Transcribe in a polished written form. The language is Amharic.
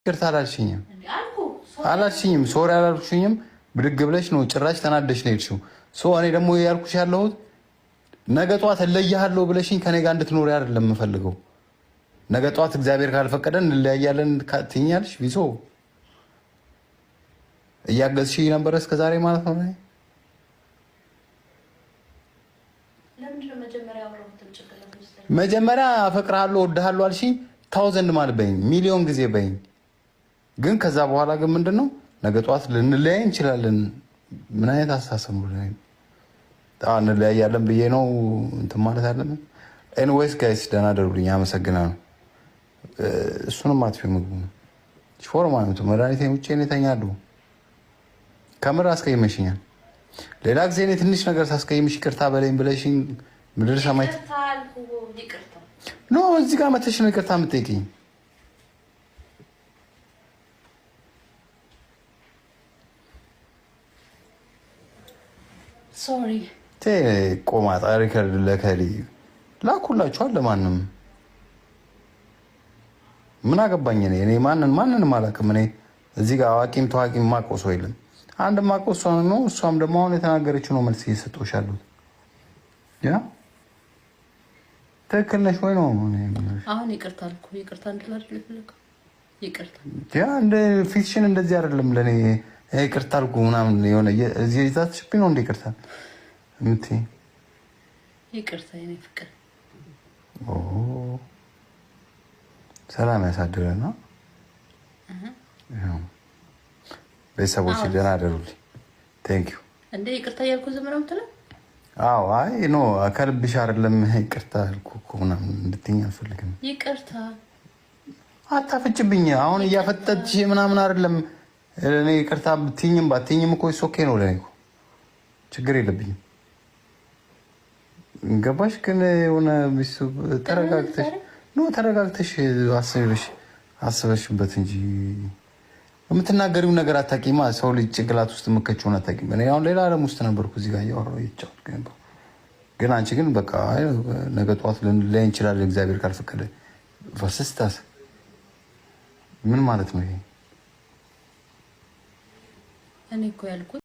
ይቅርታ አላልሽኝም ሶሪ አላልኩሽኝም ብድግ ብለሽ ነው ጭራሽ ተናደሽ ነው የሄድሽው እኔ ደግሞ ያልኩሽ ያለሁት ነገ ጧት እለያለሁ ብለሽኝ ከኔ ጋር እንድትኖሪ አይደለም የምፈልገው ነገ ጧት እግዚአብሔር ካልፈቀደን እንለያያለን ትኛለሽ ቢሶ እያገዝሽኝ ነበር እስከ ዛሬ ማለት ነው መጀመሪያ አፈቅርሃለሁ ወድሃለሁ አልሽኝ ታውዘንድ ማለት በይኝ ሚሊዮን ጊዜ በይኝ ግን ከዛ በኋላ ግን ምንድነው ነገ ጧት ልንለያይ እንችላለን ምን አይነት አስተሳሰብ ነው እንለያያለን ብዬ ነው እንትን ማለት አይደለም ኤኒዌይስ ጋይስ ደህና ደሩልኝ አመሰግናለሁ እሱንም አጥፊው ምግቡ ፎርማቱ መድኃኒቴን ውጪ ነው ተኛለሁ ከምር አስቀይመሽኛል ሌላ ጊዜ እኔ ትንሽ ነገር ሳስቀይምሽ ይቅርታ በለኝ ብለሽኝ ምድር ሰማይ ኖ እዚህ ጋር መተሽ ነው ይቅርታ የምትጠይቂኝ ሶሪ ቆማጣ ሪከርድ ለከሊ ላኩላችኋል ለማንም ምን አገባኝ እኔ ማንንም አላውቅም እኔ እዚህ ጋር አዋቂም ተዋቂም ማቆሶ የለም አንድ ማቆሶ ነው እሷም ደግሞ አሁን የተናገረችው ነው መልስ እየሰጠሁሻለሁ ያ ትክክል ነሽ ወይ ነው አሁን ይቅርታ አልኩ ይቅርታ እንድላድርግ ልፈልግ ይቅርታ ያ እንደ ፊክሽን እንደዚህ አይደለም ለኔ ይቅርታ አልኩ ምናምን የሆነ እዚህ ይዛትሽብኝ ነው እንደ ይቅርታ እምትይ ይቅርታ የኔ ፍቅር ሰላም ያሳድረና ቤተሰቦች ደህና አደሩልኝ ቴንክ ዩ እንደ ይቅርታ ያልኩ ዘመናው ተለ አዎ አይ ኖ ከልብሽ አይደለም ይቅርታ አልኩ እኮ ምናምን እንድትይኝ አልፈልግም ይቅርታ አታፍጭብኝ አሁን እያፈጠጥሽ ምናምን አይደለም እኔ ይቅርታ ብትይኝም ባትይኝም እኮ ኦኬ ነው ለኔ እኮ ችግር የለብኝም ገባሽ ግን የሆነ ቢሱ ተረጋግተሽ አስበሽበት እንጂ የምትናገሪው ነገር አታውቂማ ሰው ልጅ ጭንቅላት ውስጥ የምከችውን አታውቂም እኔ አሁን ሌላ ዓለም ውስጥ ነበርኩ እዚህ ጋር እያወራሁ እየጫወትኩ ግን አንቺ ግን በቃ ነገ ጠዋት ልንለያይ እንችላለን እግዚአብሔር ካልፈቀደ ቨርስስታስ ምን ማለት ነው ይሄ እኔ እኮ ያልኩት